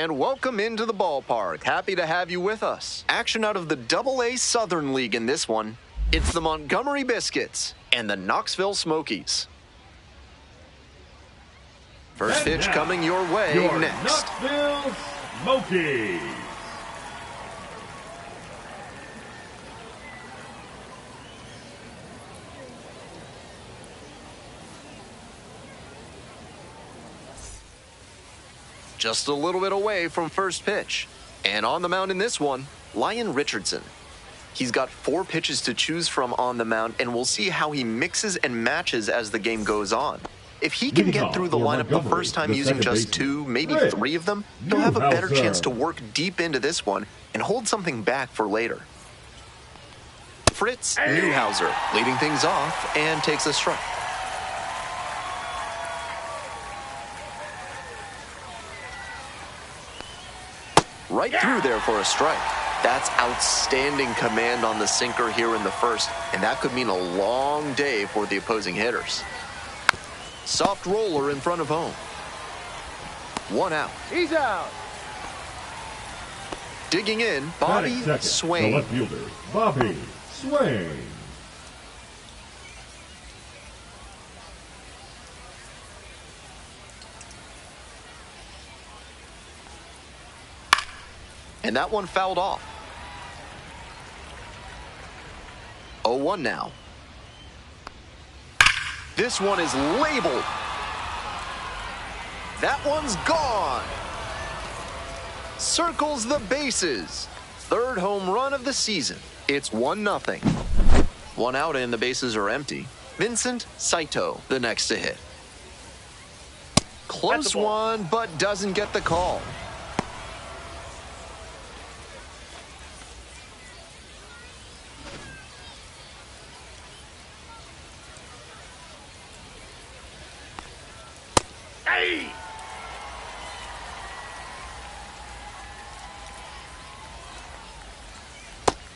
And welcome into the ballpark. Happy to have you with us. Action out of the Double-A Southern League in this one. It's the Montgomery Biscuits and the Knoxville Smokies. First pitch coming your way next. Knoxville Smokies. Just a little bit away from first pitch. And on the mound in this one, Lyon Richardson. He's got 4 pitches to choose from on the mound, and we'll see how he mixes and matches as the game goes on. If he can get through the lineup the first time using just 2, maybe 3 of them, he'll have a better chance to work deep into this one and hold something back for later. Fritz Newhouser leading things off and takes a strike. Right through there for a strike. That's outstanding command on the sinker here in the first, and that could mean a long day for the opposing hitters. Soft roller in front of home. 1 out. He's out. Digging in, Bobby Swain. The left fielder, Bobby Swain. And that one fouled off. 0-1 now. This one is labeled. That one's gone. Circles the bases. 3rd home run of the season. It's 1-0. 1 out and the bases are empty. Vincent Saito, the next to hit. Close one, but doesn't get the call.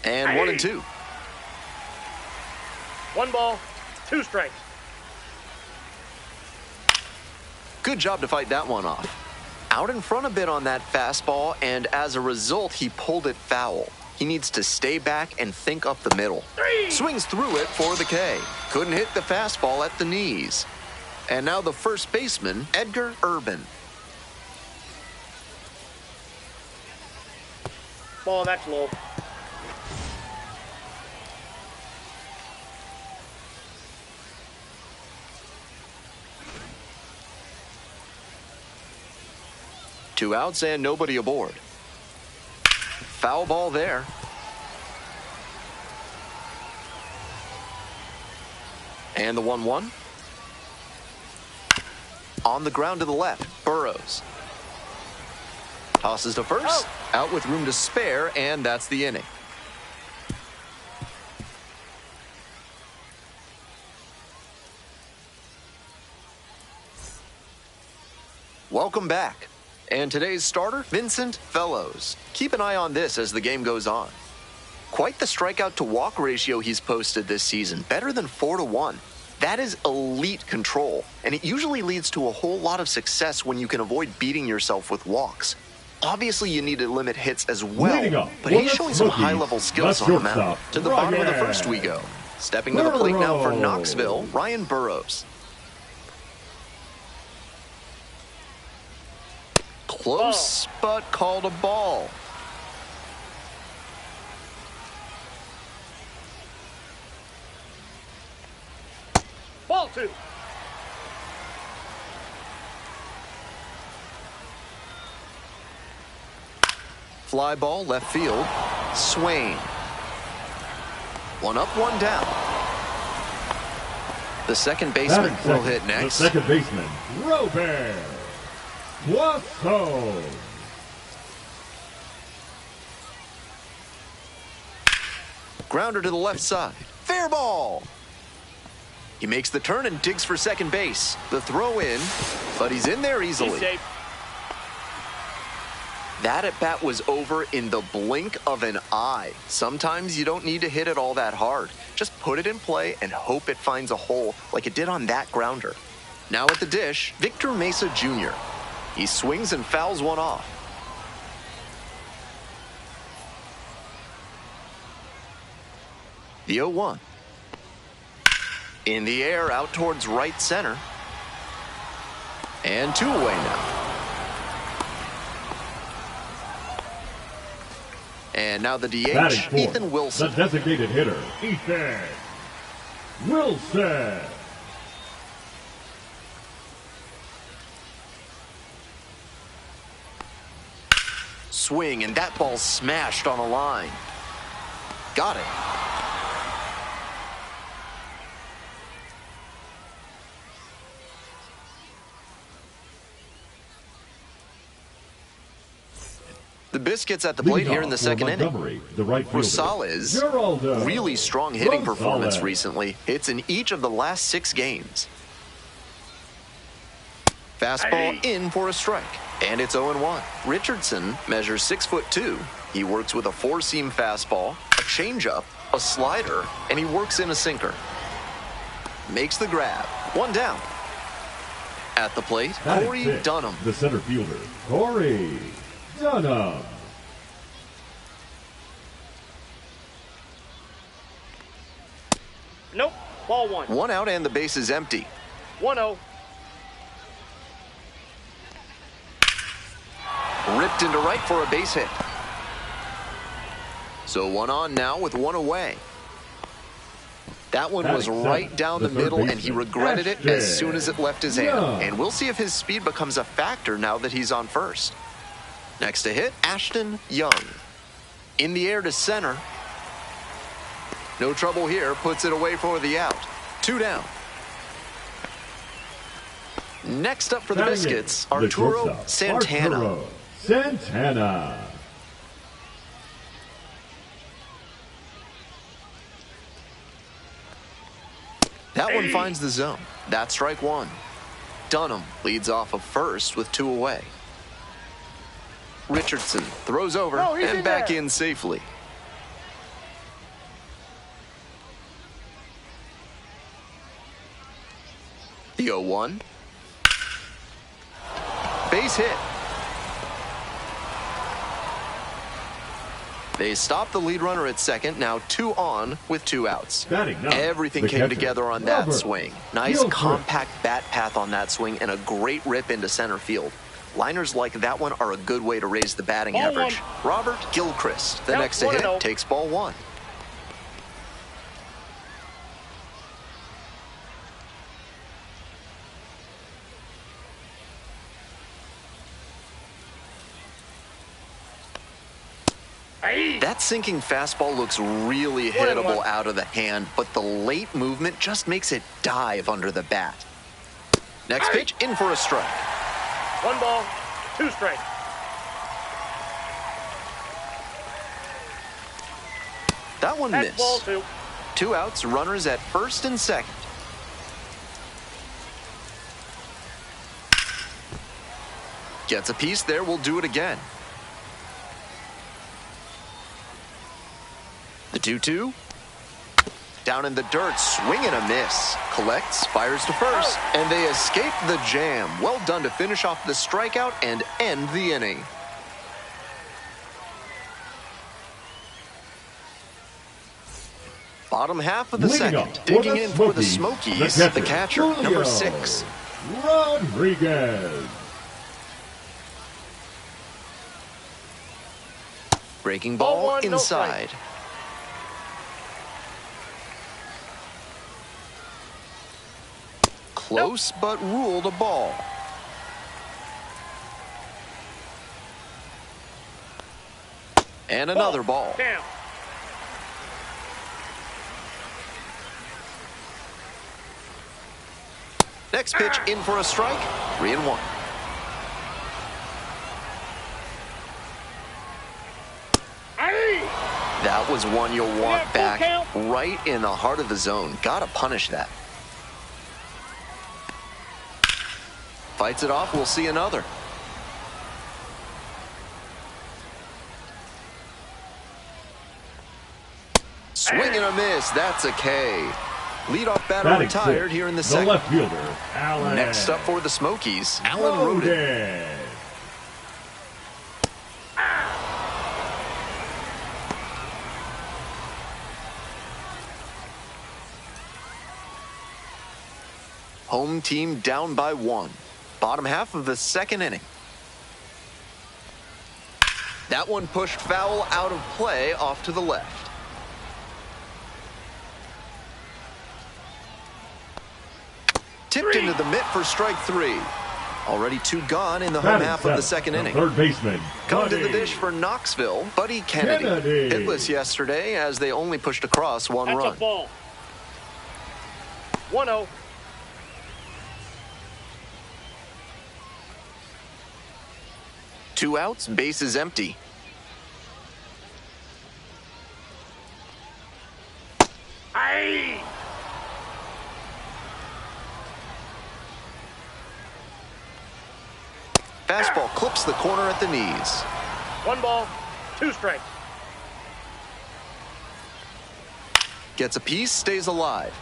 And 1-2. 1 ball, 2 strikes. Good job to fight that one off. Out in front a bit on that fastball, and as a result, he pulled it foul. He needs to stay back and think up the middle. 3. Swings through it for the K. Couldn't hit the fastball at the knees. And now the first baseman, Edgar Urban. Ball, that's low. Two outs and nobody aboard. Foul ball there. And the 1-1. On the ground to the left, Burrows. Tosses to first, out with room to spare, and that's the inning. Welcome back. And today's starter, Vincent Fellows. Keep an eye on this as the game goes on. Quite the strikeout to walk ratio he's posted this season, better than 4-1. That is elite control, and it usually leads to a whole lot of success when you can avoid beating yourself with walks. Obviously, you need to limit hits as well, but he's showing some high-level skills on the mound. To the bottom of the first we go. Stepping to the plate now for Knoxville, Ryan Burrows. Close, but called a ball. Ball 2. Fly ball left field. Swain. 1 up, 1 down. The second baseman will hit next. The second baseman, Robert Wasso. Grounder to the left side. Fair ball. He makes the turn and digs for second base. The throw in, but he's in there easily. He's safe. That at-bat was over in the blink of an eye. Sometimes you don't need to hit it all that hard. Just put it in play and hope it finds a hole like it did on that grounder. Now at the dish, Victor Mesa Jr. He swings and fouls one off. The 0-1. In the air, out towards right center. And 2 away now. And now the DH, Ethan Wilson. The designated hitter, Ethan Wilson. Swing, and that ball smashed on a line. Got it. The Biscuits at the plate here in the second inning. Rosales, really strong hitting performance recently. Hits in each of the last 6 games. Fastball in for a strike. And it's 0-1. Richardson measures 6'2". He works with a 4-seam fastball, a changeup, a slider, and he works in a sinker. Makes the grab. 1 down. At the plate, Corey Dunham. The center fielder, Corey Dunham. Nope. Ball 1. 1 out and the base is empty. 1-0. Ripped into right for a base hit. So 1 on now with 1 away. That one was right down the middle, and he regretted it as soon as it left his hand. And we'll see if his speed becomes a factor now that he's on first. Next to hit, Ashton Young. In the air to center. No trouble here, puts it away for the out. 2 down. Next up for the Biscuits, Arturo Santana. That one finds the zone. That's strike 1. Dunham leads off of first with 2 away. Richardson throws over and back in safely. The 0-1. Base hit. They stop the lead runner at second, now 2 on with 2 outs. Everything came together on that swing. Nice compact bat path on that swing and a great rip into center field. Liners like that one are a good way to raise the batting average. Robert Gilchrist, the next to hit, takes ball 1. That sinking fastball looks really hittable out of the hand, but the late movement just makes it dive under the bat. Next pitch, in for a strike. 1 ball, 2 strikes. That one missed. Ball 2. 2 outs, runners at first and second. Gets a piece there, we'll do it again. The 2-2. Down in the dirt, swing and a miss. Collects, fires to first, and they escape the jam. Well done to finish off the strikeout and end the inning. Bottom half of the second. Digging in for the Smokies, the catcher, number 6. Rodriguez. Breaking ball inside. Close, but ruled a ball. And another ball. Down. Next pitch in for a strike. 3-1. That was one you'll want back right in the heart of the zone. Gotta punish that. Fights it off, we'll see another. Swing and a miss, that's a K. Leadoff batter retired here in the second. Left fielder, Alan. Next up for the Smokies, Alan Roden. Home team down by 1. Bottom half of the second inning. That one pushed foul out of play off to the left. Tipped into the mitt for strike 3. Already 2 gone in the home half of the second inning. Third baseman. Coming to the dish for Knoxville, Buddy Kennedy. Hitless yesterday as they only pushed across 1 run. That's a ball. 1-0. Two outs, bases empty. Aye. Fastball clips the corner at the knees. 1 ball, 2 strikes. Gets a piece, stays alive.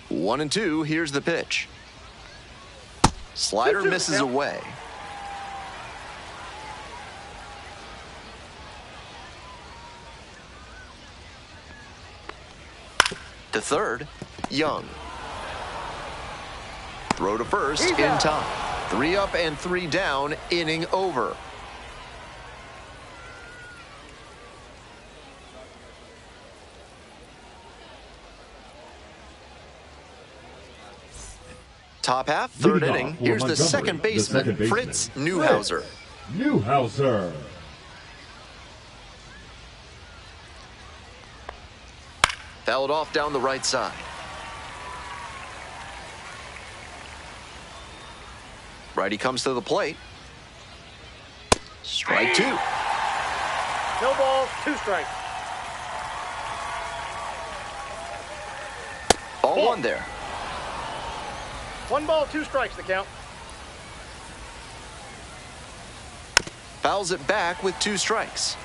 1-2, here's the pitch. Slider misses away. To third, Young. Throw to first in time. 3 up and 3 down, inning over. Top half, third inning. Here's the second baseman, Fritz Newhauser. Newhauser. Fouled off down the right side. Righty comes to the plate. Strike 2. No balls, 2 strikes. Ball 1 there. 1 ball, 2 strikes, the count. Fouls it back with 2 strikes.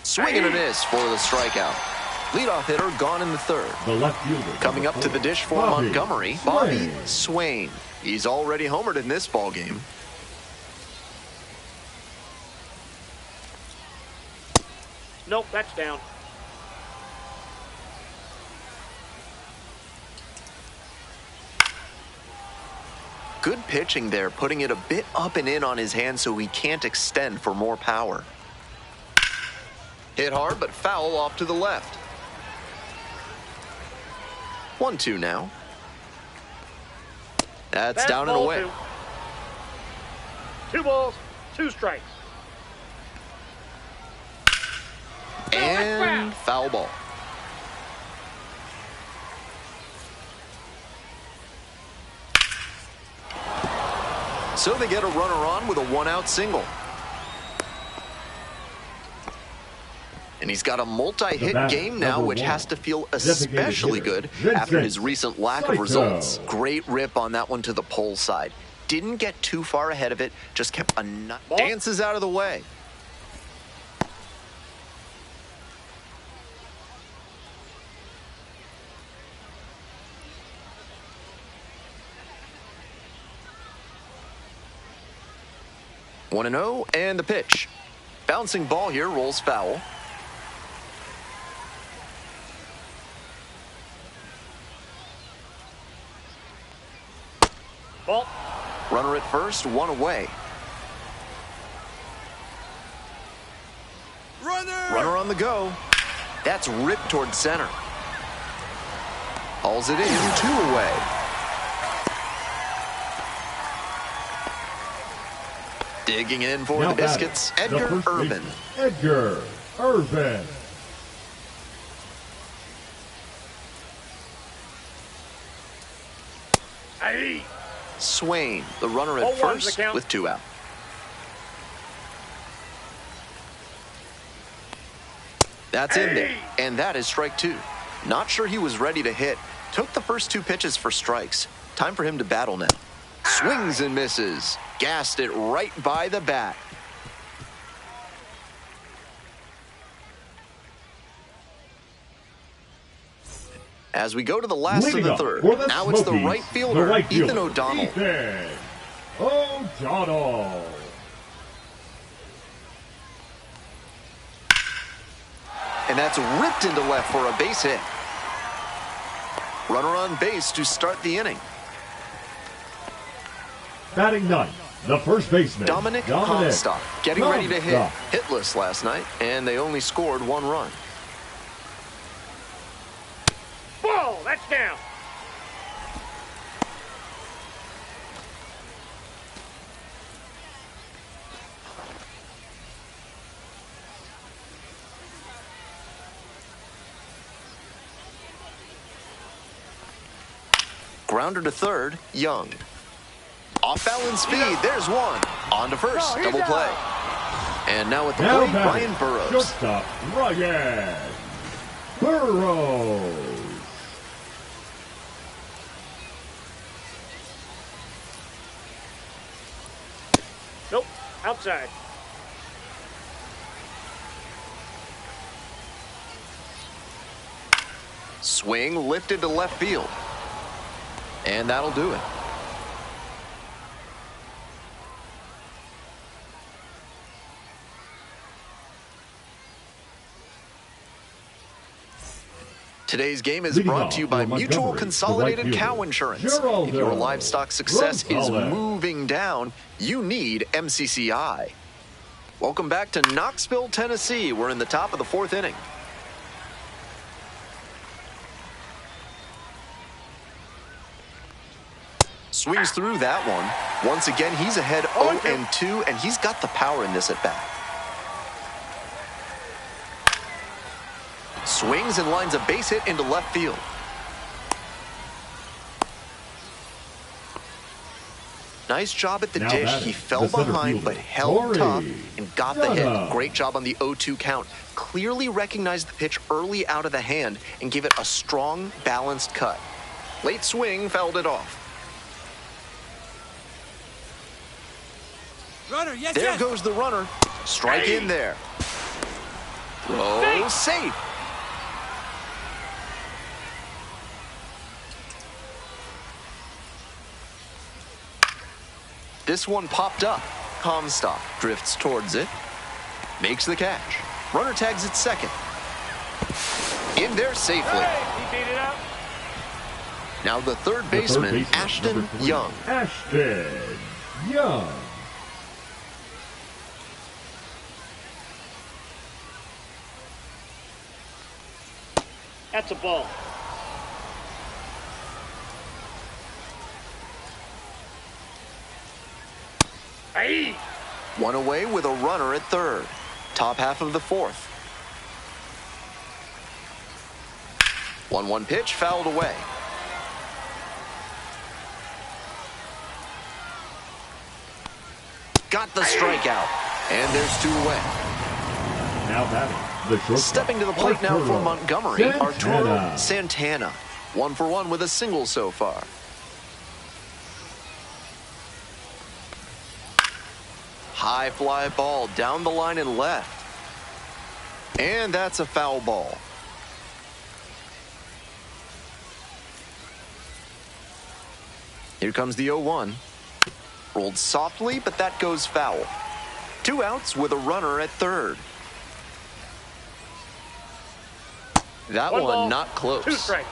Swing and a miss for the strikeout. Leadoff hitter gone in the third. The left fielder. Coming up to the dish for Montgomery, Bobby Swain. He's already homered in this ball game. Nope, that's down. Good pitching there, putting it a bit up and in on his hand so he can't extend for more power. Hit hard, but foul off to the left. 1-2 now. That's down and away. 2 balls, 2 strikes. And foul ball. So they get a runner on with a 1-out single. And he's got a multi-hit game now, which has to feel especially good after his recent lack of results. Great rip on that one to the pole side. Didn't get too far ahead of it, just kept a nut. Dances out of the way. One and 0, and the pitch. Bouncing ball here, rolls foul. Ball. Runner at first, 1 away. Runner on the go. That's ripped toward center. Hauls it in, 2 away. Digging in for the Biscuits, Edgar Irvin. Edgar Irvin. Aye. Swain, the runner at first with 2 out. That's in there, and that is strike 2. Not sure he was ready to hit. Took the first 2 pitches for strikes. Time for him to battle now. Swings and misses. Gassed it right by the bat. As we go to the last of the third, now it's the right fielder, Ethan O'Donnell. Ethan O'Donnell. And that's ripped into left for a base hit. Runner on base to start the inning. Batting ninth, the first baseman, Dominic Comstock, getting ready to hit. Hitless last night, and they only scored 1 run. Ball, that's down. Grounder to third, Young. Off balance speed, there's one. On to first, double play. And now at the plate, Ryan Burroughs. Shortstop, Ryan Burroughs. Nope, outside. Swing lifted to left field. And that'll do it. Today's game is brought to you by Mutual Consolidated Cow Insurance. If your livestock success is moving down, you need MCCI. Welcome back to Knoxville, Tennessee. We're in the top of the 4th inning. Swings through that one. Once again, he's ahead 0-2, and he's got the power in this at bat. Swings and lines a base hit into left field. Nice job at the dish. He fell behind but held tough and got the hit. Great job on the 0-2 count. Clearly recognized the pitch early out of the hand and gave it a strong, balanced cut. Late swing fouled it off. Runner, yes, there goes the runner. Strike in there. Throw safe. This one popped up. Comstock drifts towards it. Makes the catch. Runner tags at second. In there safely. He beat it out. Now the third baseman, Ashton Young. Ashton Young. That's a ball. Hey. One away with a runner at third. Top half of the 4th. 1-1 pitch fouled away. Got the strikeout. And there's 2 away. Now batting. Stepping to the plate now for Montgomery, Arturo Santana. 1 for 1 with a single so far. High fly ball down the line and left. And that's a foul ball. Here comes the 0-1. Rolled softly, but that goes foul. 2 outs with a runner at third. That one not close. 2 strikes.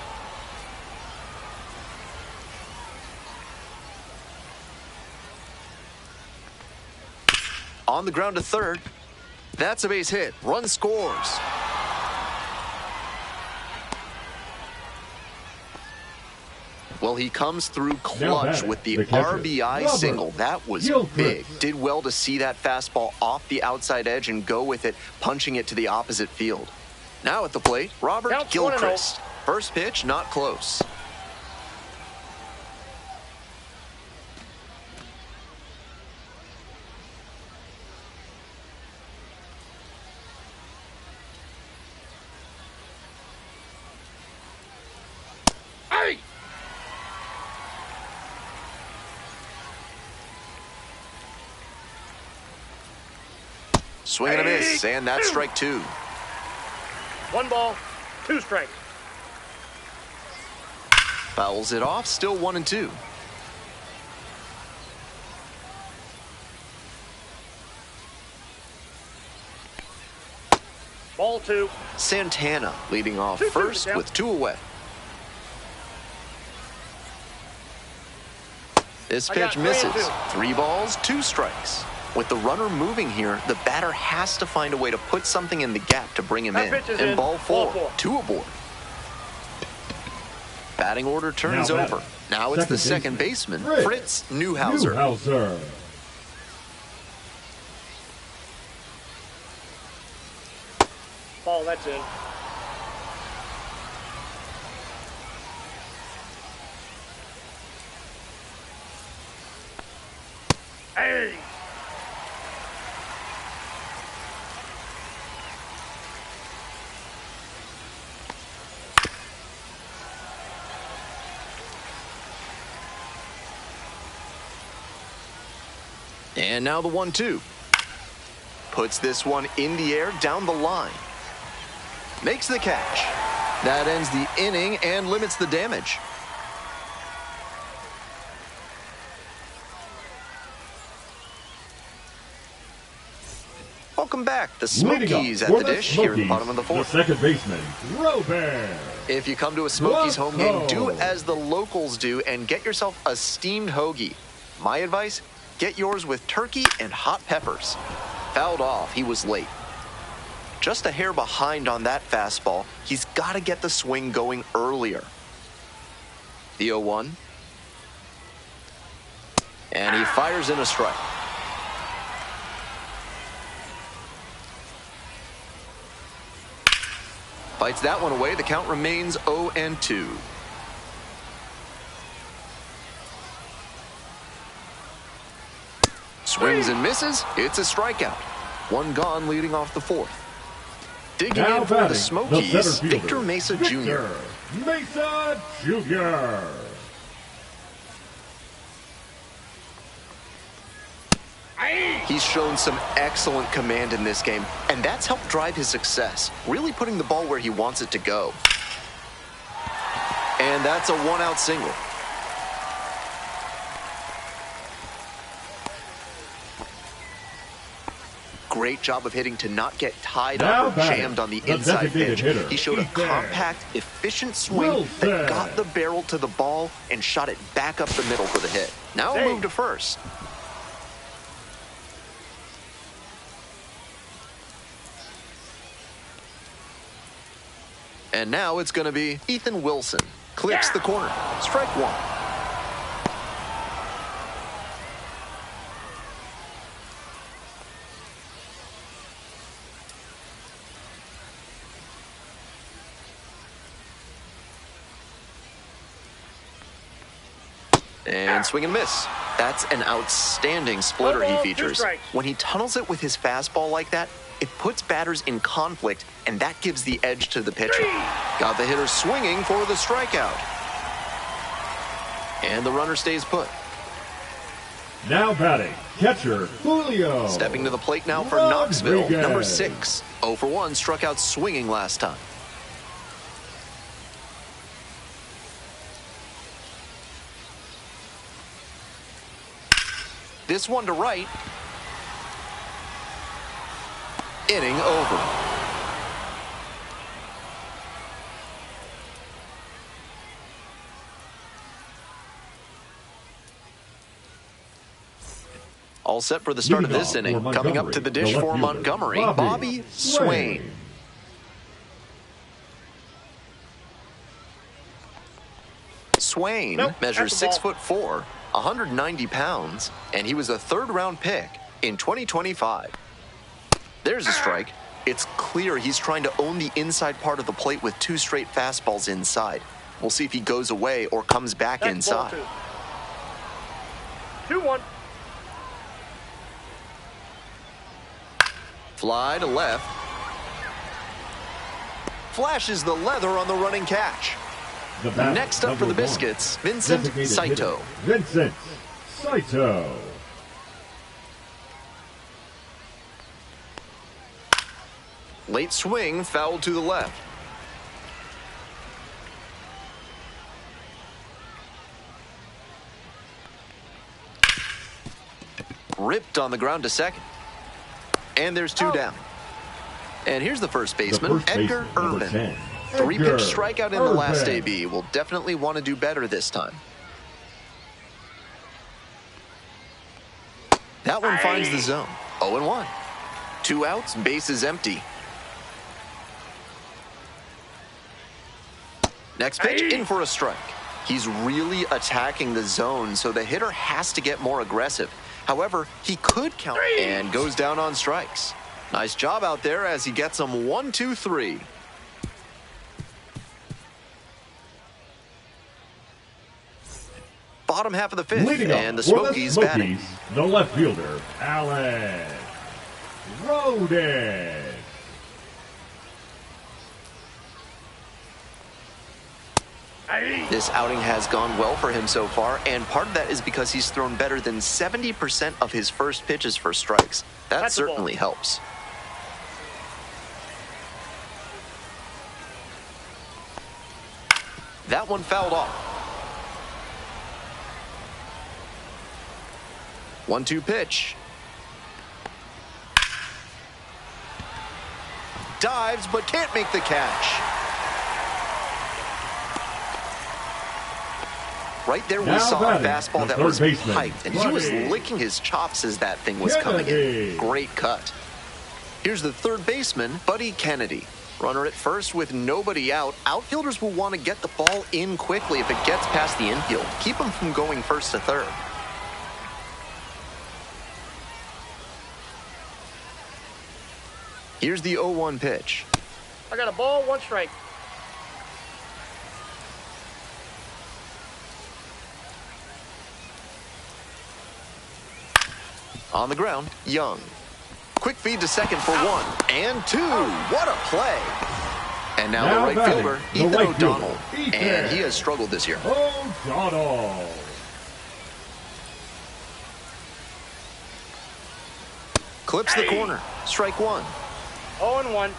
On the ground to third. That's a base hit. Run scores. Well, he comes through clutch with the RBI single. That was big. Did well to see that fastball off the outside edge and go with it, punching it to the opposite field. Now at the plate, Robert Gilchrist. First pitch, not close. Hey! Swing and a miss, and that's strike 2. 1 ball, 2 strikes. Fouls it off, still 1-2. Ball 2. Santana leading off 2-2 first count. with 2 away. This I got pitch misses. 3-2. 3 balls, 2 strikes. With the runner moving here, the batter has to find a way to put something in the gap to bring him That in. pitch is And in. ball 4, Ball 4. 2 aboard. Batting order turns Now over. Now it's the second baseman, Fritz Neuhauser. Neuhauser. Ball, that's in. Hey! And now the 1-2. Puts this one in the air down the line. Makes the catch. That ends the inning and limits the damage. Welcome back. The Smokies at the dish here at the bottom of the 4th. The second baseman, Robert. If you come to a Smokies home game, Let's do go. as the locals do and get yourself a steamed hoagie. My advice, get yours with turkey and hot peppers. Fouled off, he was late. Just a hair behind on that fastball. He's got to get the swing going earlier. The 0-1. And he fires in a strike. Fights that one away. The count remains 0-2. Swings and misses. It's a strikeout. 1 gone leading off the 4th. Digging Now in for batting, the the Smokies, center fielder, Victor Mesa Jr. Victor Mesa Jr. He's shown some excellent command in this game, and that's helped drive his success, really putting the ball where he wants it to go. And that's a 1-out single. Great job of hitting to not get tied Now up or batting, jammed on the the inside designated pitch. hitter, He showed a Ethan compact, efficient swing Wilson. that got the barrel to the ball and shot it back up the middle for the hit. Now he'll Hey. move to first. And now it's going to be Ethan Wilson. Clips the corner. Strike 1. And swing and miss. That's an outstanding splitter he 1 ball, 2 features. strikes. When he tunnels it with his fastball like that, it puts batters in conflict, and that gives the edge to the pitcher. Got the hitter swinging for the strikeout. And the runner stays put. Now batting, catcher Julio. Stepping to the plate now for Rodriguez. Knoxville, number 6. 0 for 1, struck out swinging last time. This one to right. Inning over. All set for the start of Leading this off inning. for Coming up to the dish Montgomery, for the left Montgomery, fielder, Bobby Swain. Swain Nope, measures that's the ball. 6'4", 190 pounds, and he was a 3rd-round pick in 2025. There's a strike. It's clear he's trying to own the inside part of the plate with 2 straight fastballs inside. We'll see if he goes away or comes back That's inside. ball 2. 2-1. Fly to left. Flashes the leather on the running catch. The batter, Next up for the number 1, Biscuits, Vincent designated Saito. hitter, Vincent Saito. Late swing, fouled to the left. Ripped on the ground to second. And there's 2 down. And here's the first baseman, Edgar Urban. 10. 3-pitch strikeout in the last AB. Will definitely want to do better this time. That one finds the zone. 0-1. 2 outs, bases empty. Next pitch, in for a strike. He's really attacking the zone, so the hitter has to get more aggressive. However, he could count and goes down on strikes. Nice job out there as he gets them 1, 2, 3. Bottom half of the fifth, and the Smokies batting. The left fielder, Alex Rodin. This outing has gone well for him so far, and part of that is because he's thrown better than 70% of his first pitches for strikes. That certainly helps. That one fouled off. 1-2 pitch. Dives, but can't make the catch. Right there we saw a fastball that was hyped, and he was licking his chops as that thing was coming in. Great cut. Here's the third baseman, Buddy Kennedy. Runner at first with nobody out. Outfielders will want to get the ball in quickly if it gets past the infield. Keep him from going first to third. Here's the 0-1 pitch. I got a ball, 1 strike. On the ground, Young. Quick feed to second for 1 and 2. What a play. And now the right fielder, Ethan O'Donnell. And he has struggled this year. O'Donnell. Clips the corner. Strike 1. 0-1.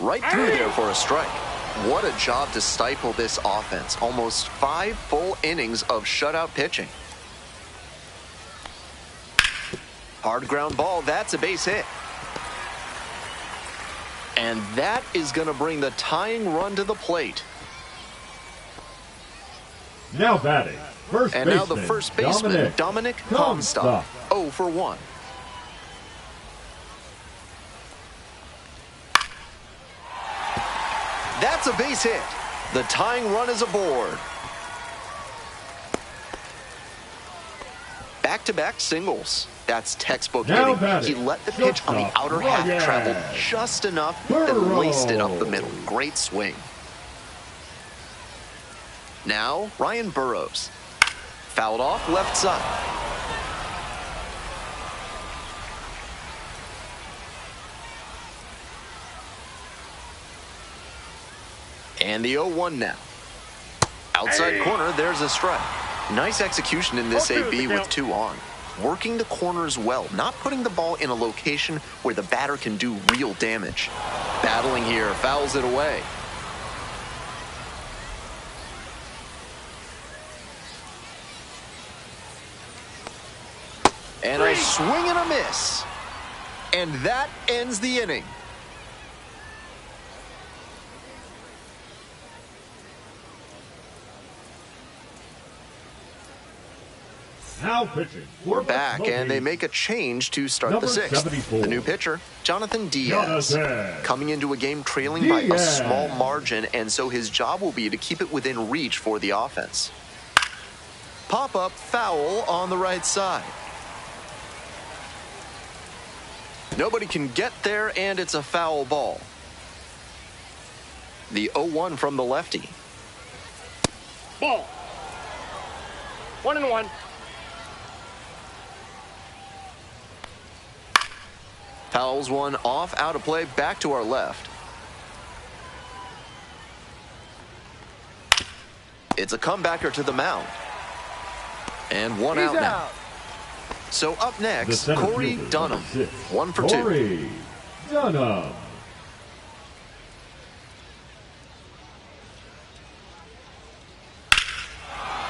Right through there for a strike. What a job to stifle this offense. Almost 5 full innings of shutout pitching. Hard ground ball. That's a base hit. And that is going to bring the tying run to the plate. Now batting. First and baseman, now the first baseman, Dominic Comstock. 0 for 1. That's a base hit. The tying run is aboard. Back-to-back singles. That's textbook hitting. He let the pitch on the outer half travel just enough and laced it up the middle. Great swing. Now, Ryan Burrows. Fouled off left side. And the 0-1 now. Outside corner, there's a strike. Nice execution in this AB with 2 on. Working the corners well, not putting the ball in a location where the batter can do real damage. Battling here, fouls it away. And a swing and a miss. And that ends the inning. Now pitching. We're back, and they make a change to start the 6th. The new pitcher, Jonathan Diaz. Coming into a game trailing by a small margin, and so his job will be to keep it within reach for the offense. Pop-up foul on the right side. Nobody can get there, and it's a foul ball. The 0-1 from the lefty. Ball. 1-1. Fouls one off, out of play, back to our left. It's a comebacker to the mound. And one out now. So up next, Corey Dunham. 1 for 2. Corey Dunham.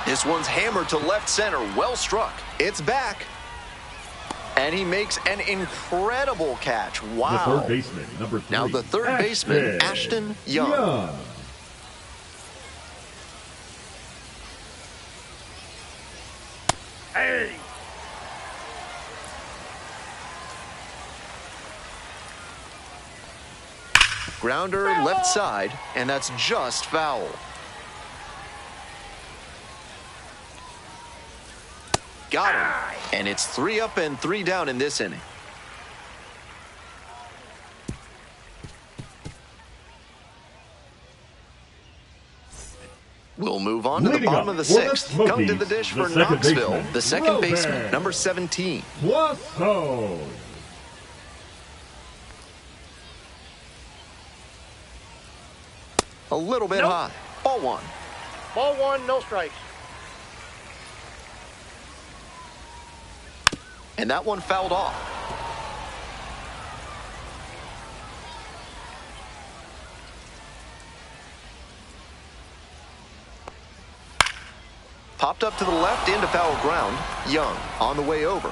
This one's hammered to left center. Well struck. It's back. And he makes an incredible catch. Wow. The third baseman, number 3. Now the third baseman, Ashton Young. Hey! Grounder left side, and that's just foul. Got him. And it's 3 up and 3 down in this inning. We'll move on to the bottom of the 6th. Come to the dish for Knoxville, the second baseman, number 17. Wasso. A little bit high. Ball 1. Ball 1, no strikes. And that one fouled off. Popped up to the left into foul ground. Young on the way over.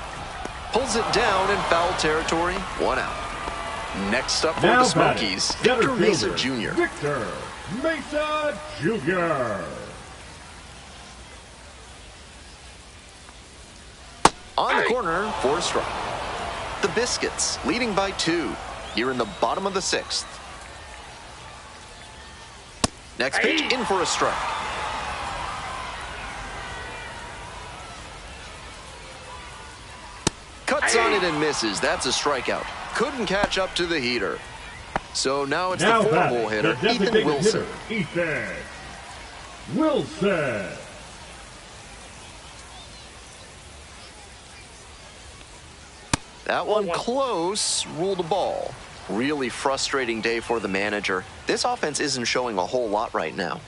Pulls it down in foul territory. 1 out. Next up for the Smokies, Victor Mesa Jr. Victor Mesa Jr. On the corner for a strike. The Biscuits leading by 2 here in the bottom of the 6th. Next pitch in for a strike. Cuts on it and misses. That's a strikeout. Couldn't catch up to the heater. So now it's the 4-hole hitter, Ethan Wilson. Ethan Wilson. That one close, ruled a ball. Really frustrating day for the manager. This offense isn't showing a whole lot right now.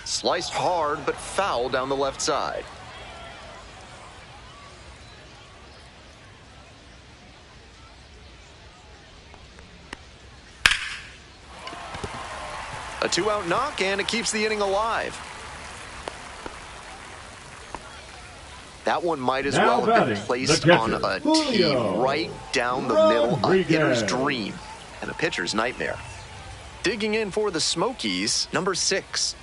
Sliced hard, but foul down the left side. A 2-out knock, and it keeps the inning alive. That one might as well have been placed on a tee right down the middle. A hitter's dream and a pitcher's nightmare. Digging in for the Smokies, number 6.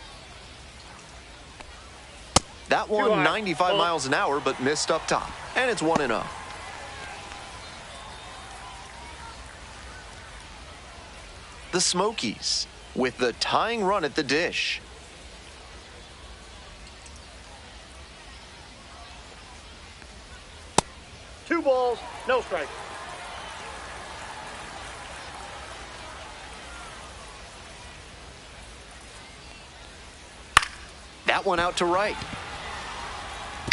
That one 95 miles an hour, but missed up top. And it's 1-0. The Smokies with the tying run at the dish. Two balls, no strike. That one out to right.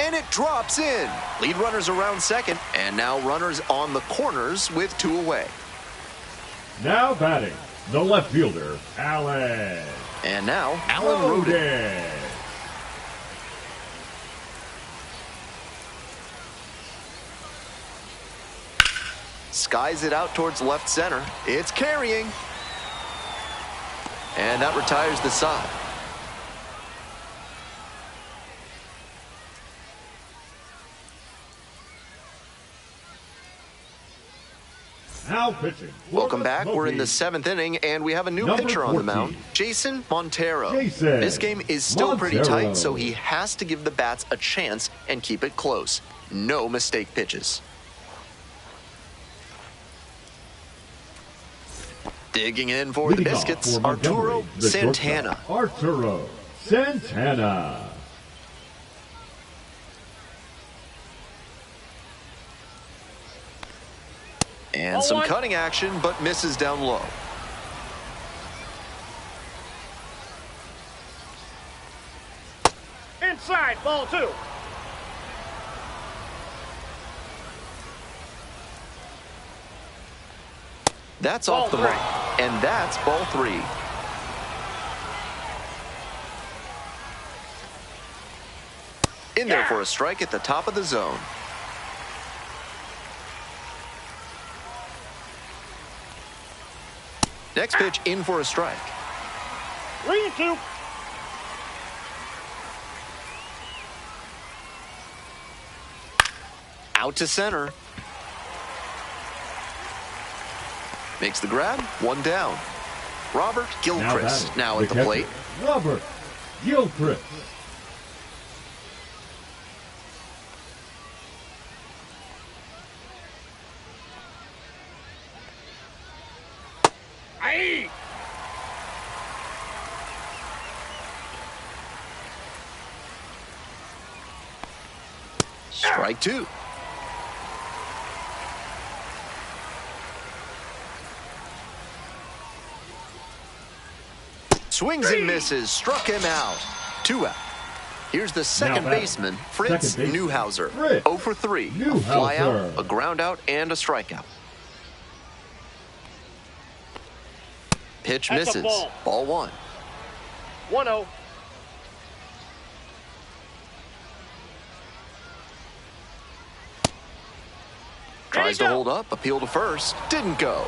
And it drops in. Lead runners around second, and now runners on the corners with 2 away. Now batting, the left fielder, Alan. And now, Alan Roden. Skies it out towards left center. It's carrying. And that retires the side. Now pitching. Welcome back. We're in the 7th inning, and we have a new pitcher on the mound, Jason Montero. This game is still pretty tight, so he has to give the bats a chance and keep it close. No mistake pitches. Digging in for the Biscuits, Arturo Santana. Arturo Santana. And some cutting action, but misses down low. Inside, ball 2. That's off the mark, and that's ball 3. In there for a strike at the top of the zone. Next pitch in for a strike. 3-2. Out to center. Makes the grab, one down. Robert Gilchrist now at the plate. Robert Gilchrist. Aye. Strike two. Swings and misses, struck him out. 2 out. Here's the second baseman, Fritz Newhauser. 0 for 3. A fly out, a ground out, and a strikeout. Pitch misses. Ball 1. 1-0. Tries to hold up, appeal to first. Didn't go.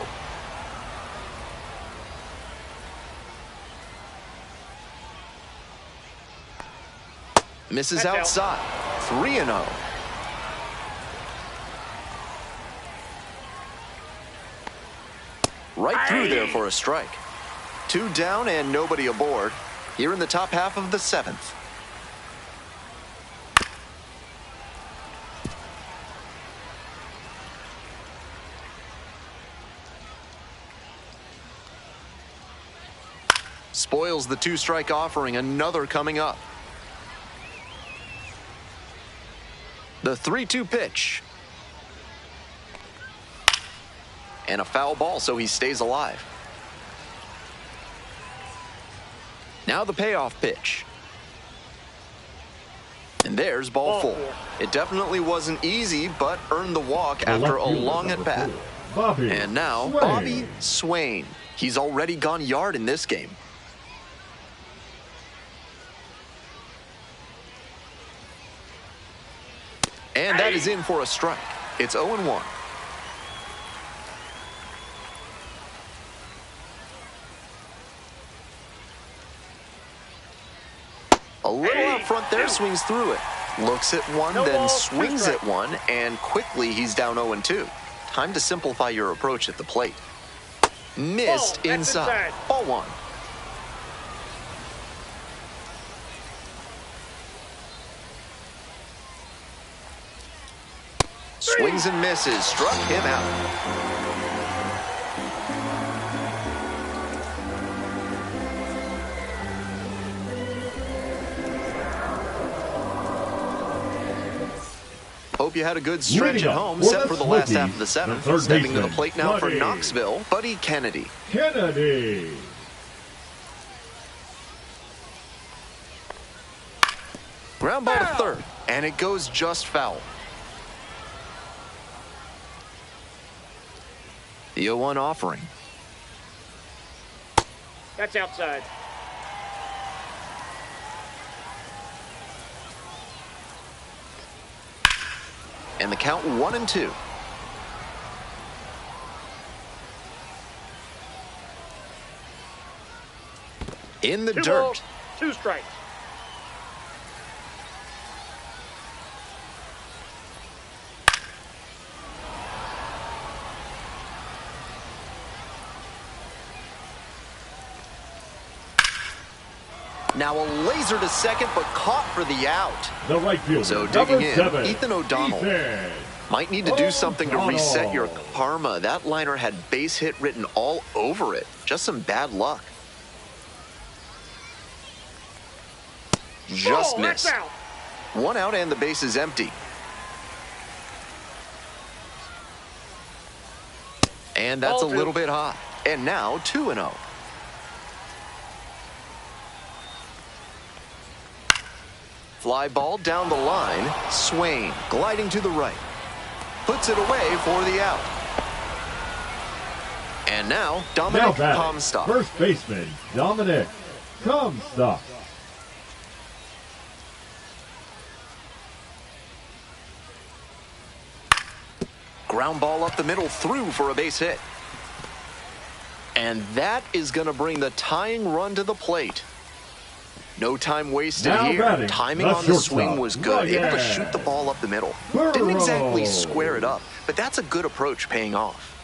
Misses outside. 3-0. Right through there for a strike. 2 down and nobody aboard. Here in the top half of the 7th. Spoils the 2-strike offering. Another coming up. The 3-2 pitch. And a foul ball, so he stays alive. Now the payoff pitch. And there's ball 4. It definitely wasn't easy, but earned the walk after a long at-bat. And now Bobby Swain. He's already gone yard in this game. And that is in for a strike. It's 0-1. A little out front there, swings through it. Looks at one, then swings at one, and quickly he's down 0-2. Time to simplify your approach at the plate. Missed inside. Ball 1. Swings and misses, struck him out. Hope you had a good stretch at home, set for the last half of the 7th. Stepping to the plate now for Knoxville, Buddy Kennedy. Ground ball to third, and it goes just foul. The 0-1 offering. That's outside. And the count 1-2. In the 2 dirt. balls, 2 strikes. Now a laser to second, but caught for the out. The right fielder, so digging in, 7, Ethan O'Donnell. Might need to do something to reset your karma. That liner had base hit written all over it. Just some bad luck. Just missed. 1 out and the base is empty. And that's a little bit hot. And now 2-0. Fly ball down the line. Swain gliding to the right. Puts it away for the out. And now Dominic Comstock. First baseman Dominic Comstock. Ground ball up the middle, through for a base hit. And that is going to bring the tying run to the plate. No time wasted Now here. batting, Timing the on the shortstop, swing was good. Able to Ryan shoot the ball up the middle. Burrows. Didn't exactly square it up, but that's a good approach paying off.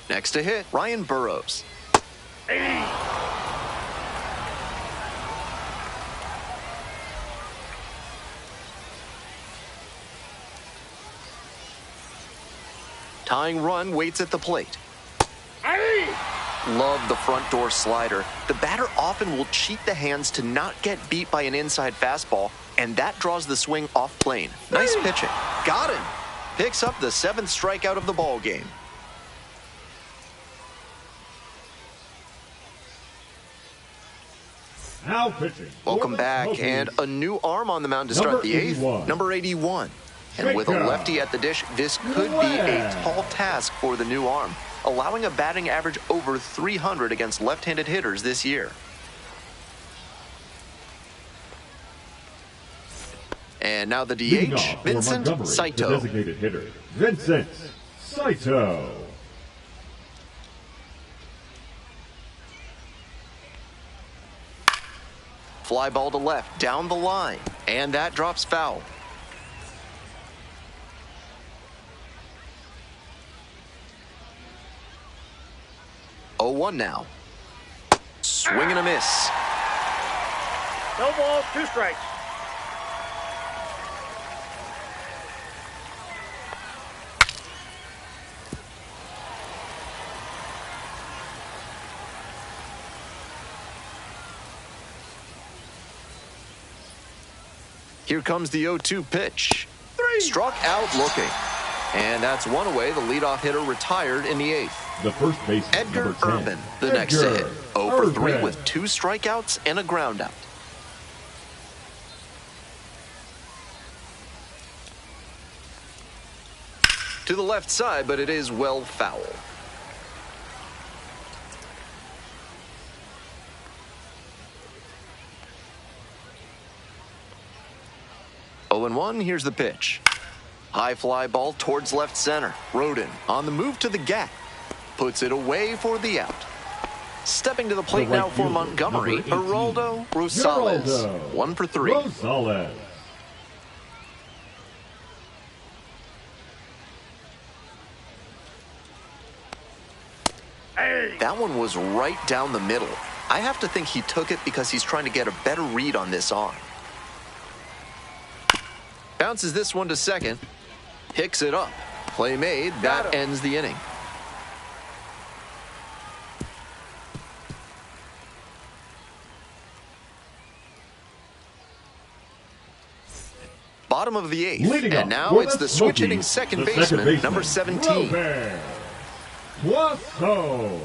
Next to hit, Ryan Burrows. Tying run waits at the plate. Love the front door slider. The batter often will cheat the hands to not get beat by an inside fastball, and that draws the swing off plane. Nice pitching. Got him. Picks up the 7th strikeout of the ball game. Now pitching. Welcome back, and a new arm on the mound to start the 8th. Number 81. And with a lefty at the dish, this could be a tall task for the new arm, allowing a batting average over 300 against left-handed hitters this year. And now the DH, Vincent Saito. Designated hitter, Vincent Saito. Fly ball to left, down the line, and that drops foul. Oh, 1 now. Swing and a miss. No balls, 2 strikes. Here comes the 0-2 pitch. Struck out looking. And that's one away. The leadoff hitter retired in the 8th. The first baseman, Edgar number 10. Urban, the next to hit. 0 for 3 Urban. with 2 strikeouts and a groundout. To the left side, but it is well foul. Oh and 1, here's the pitch. High fly ball towards left center. Rodin on the move to the gap. Puts it away for the out. Stepping to the plate now for Montgomery, Geraldo Rosales. 1 for 3. Rosales. That one was right down the middle. I have to think he took it because he's trying to get a better read on this arm. Bounces this one to second. Picks it up. Play made. That ends the inning. Bottom of the 8th. And now it's the switch hitting second baseman, number 17. Wasso.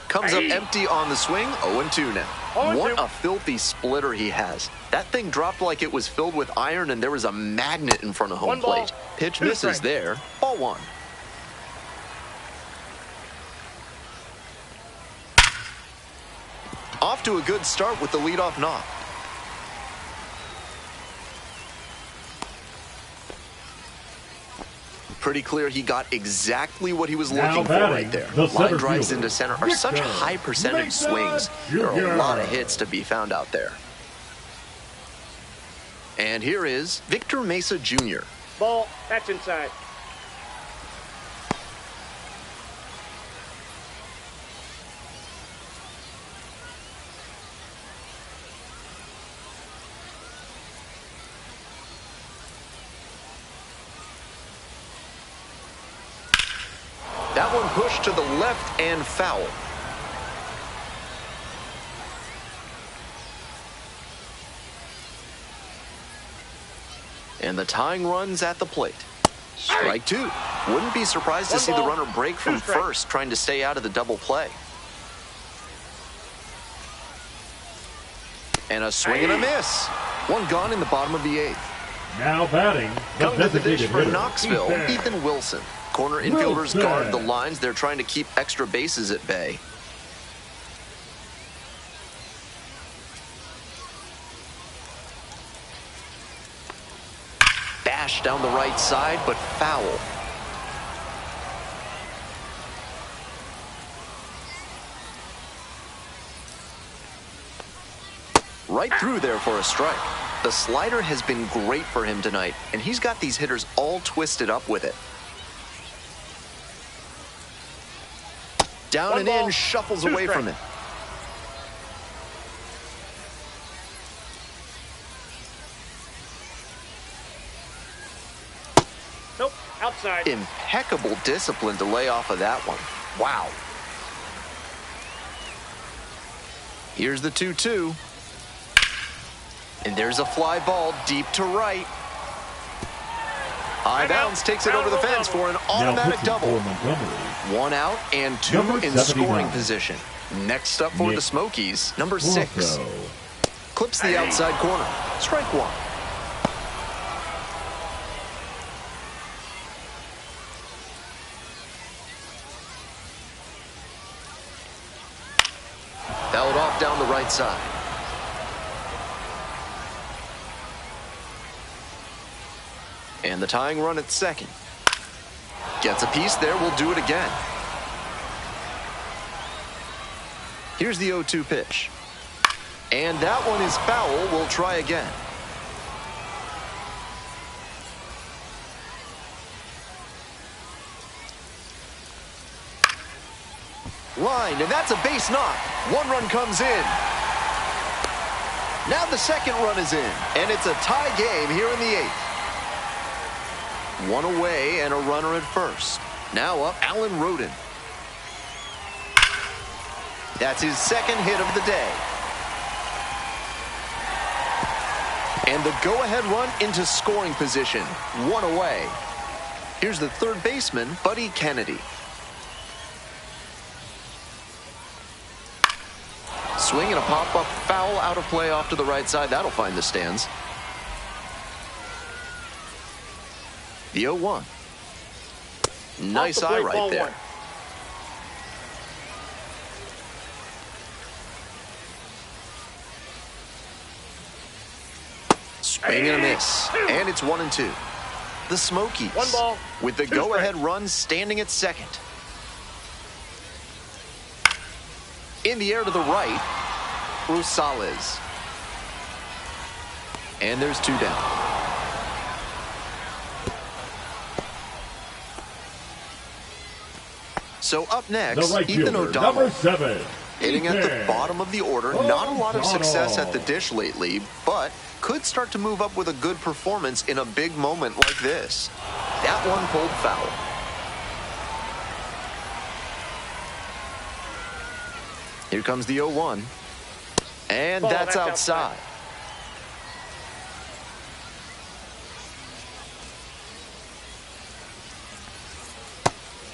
Comes up empty on the swing, 0-2 now. What a filthy splitter he has. That thing dropped like it was filled with iron and there was a magnet in front of home plate. Pitch misses there, ball 1. Off to a good start with the leadoff knock. Pretty clear he got exactly what he was looking for right there. Line drives into center are such high percentage swings. There are a lot of hits to be found out there. And here is Victor Mesa Jr. Ball, that's inside. That one pushed to the left and foul. And the tying run's at the plate. Strike 2. Wouldn't be surprised to see the runner break from first, trying to stay out of the double play. And a swing and a miss. One gone in the bottom of the 8th. Now batting, coming to the dish for Knoxville, Ethan Wilson. Corner infielders guard the lines. They're trying to keep extra bases at bay. Smash down the right side, but foul. Right through there for a strike. The slider has been great for him tonight, and he's got these hitters all twisted up with it. Down and in, shuffles away from it. Nope, outside. Impeccable discipline to lay off of that one. Wow. Here's the 2-2. And there's a fly ball deep to right. High bounce takes it over the fence for an automatic double. 1 out and 2 in scoring position. Next up for the Smokies, number 6. Clips the outside corner. Strike 1. Fouled off down the right side. And the tying run at second. Gets a piece there, we'll do it again. Here's the 0-2 pitch. And that one is foul, we'll try again. Line, and that's a base knock. 1 run comes in. Now the second run is in, and it's a tie game here in the 8th. 1 away and a runner at first. Now up, Allen Roden. That's his second hit of the day. And the go-ahead run into scoring position. 1 away. Here's the third baseman, Buddy Kennedy. Swing and a pop-up foul out of play off to the right side. That'll find the stands. The 0-1. Nice eye right there. 1. Swing and a miss. And it's 1-2. The Smokies 1 ball, with the 2 go-ahead strikes. run standing at second. In the air to the right, Rosales. And there's 2 down. So up next, The right Ethan fielder, O'Donnell. number 7. Hitting at the Ethan bottom of the order. Not a lot of success at the O'Donnell. dish lately, but could start to move up with a good performance in a big moment like this. That one pulled foul. Here comes the 0-1. And Ball, that's that's outside.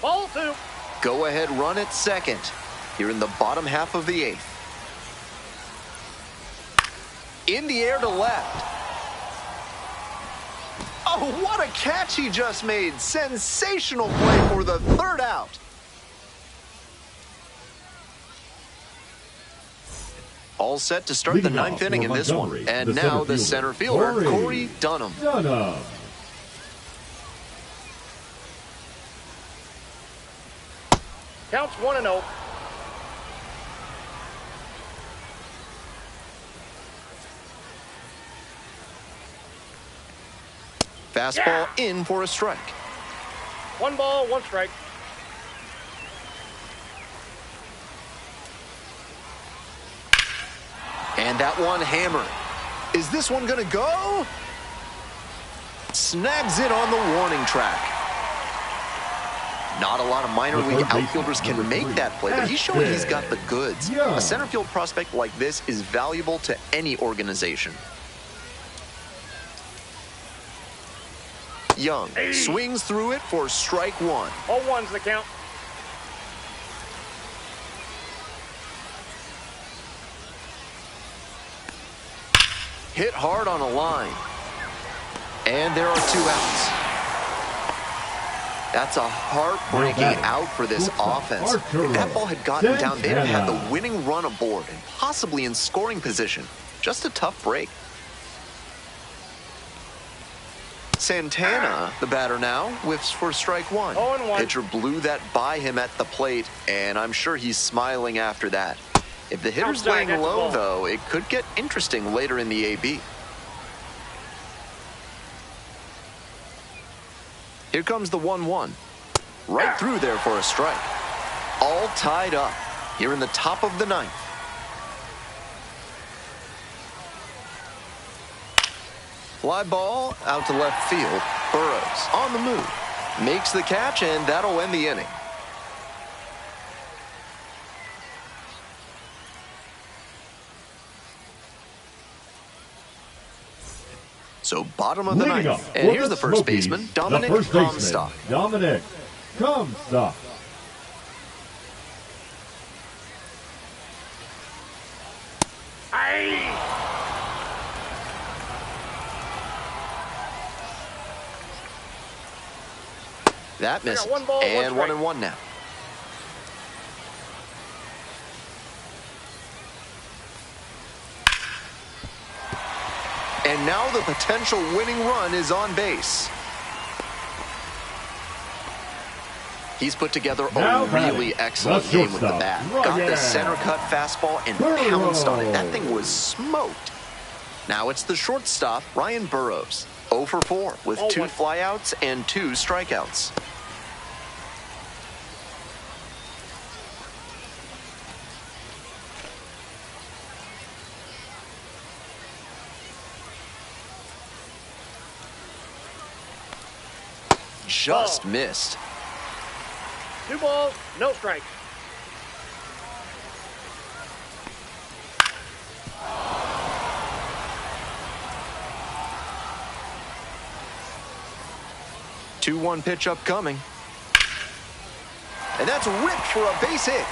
Ball 2. Go-ahead run at second. Here in the bottom half of the 8th. In the air to left. Oh, what a catch he just made. Sensational play for the 3rd out. All set to start the Leading off 9th inning for in this one. Montgomery, And the now center the center fielder, Corey Dunham. Counts 1-0. Fastball in for a strike. 1 ball, 1 strike. And that one hammered. Is this one going to go? Snags it on the warning track. Not a lot of minor league outfielders can make that play, but he's showing he's got the goods. A center field prospect like this is valuable to any organization. Young swings through it for strike 1. All 1's the count. Hit hard on a line. And there are 2 outs. That's a heartbreaking out for this offense. If that ball had gotten down, they'd have had the winning run aboard and possibly in scoring position. Just a tough break. Santana, the batter now, whiffs for strike one. 0-1. Pitcher blew that by him at the plate, and I'm sure he's smiling after that. If the hitter's Outside, laying that's a low, ball. though, it could get interesting later in the AB. Here comes the 1-1. Right through there for a strike. All tied up here in the top of the ninth. Fly ball out to left field. Burrows on the move. Makes the catch, and that'll end the inning. So bottom of the Leading up ninth. And for here's the first Smokies, baseman, Dominic the first baseman, Comstock. Dominic Comstock. That misses. one ball, and one strike. 1-1 now. And now the potential winning run is on base. He's put together Now a really excellent the game with the shortstop, bat. Ryan Got the center cut fastball and pounced on it. That thing was smoked. Now it's the shortstop, Ryan Burrows. 0 for 4 with 2 0-1. flyouts and 2 strikeouts. Just missed. 2 balls, no strikes. Two 2-1 pitch upcoming. And that's ripped for a base hit.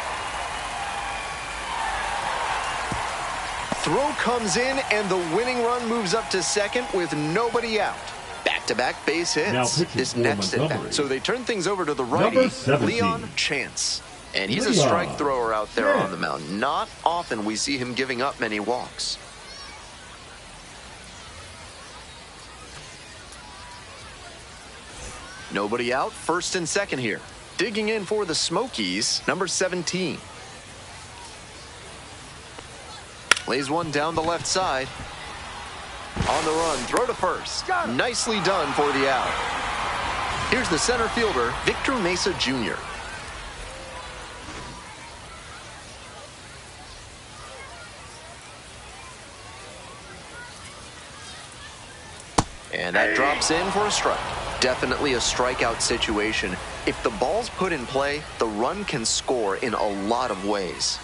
Throw comes in, and the winning run moves up to second with nobody out. Back-to-back base hits. Now pitching This for next at Montgomery. bat. So they turn things over to the Number righty, 17. Leon Chance. And he's a Leon strike thrower out there on the Chance. mound. Not often we see him giving up many walks. Nobody out, first and second here. Digging in for the Smokies, number 17. Lays one down the left side. On the run, throw to first. Nicely done for the out. Here's the center fielder, Victor Mesa Jr. And that drops in for a strike. Definitely a strikeout situation. If the ball's put in play, the run can score in a lot of ways.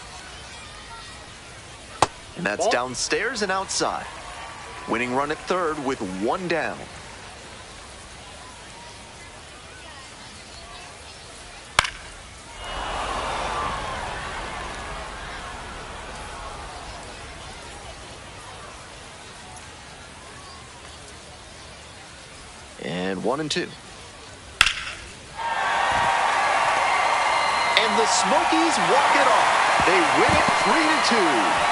And that's downstairs and outside. Winning run at third with one down. And 1-2. And the Smokies walk it off. They win it 3-2.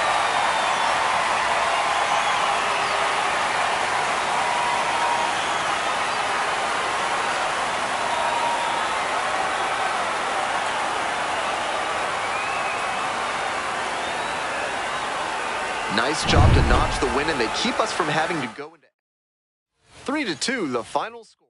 Nice job to notch the win, and they keep us from having to go into 3-2, the final score.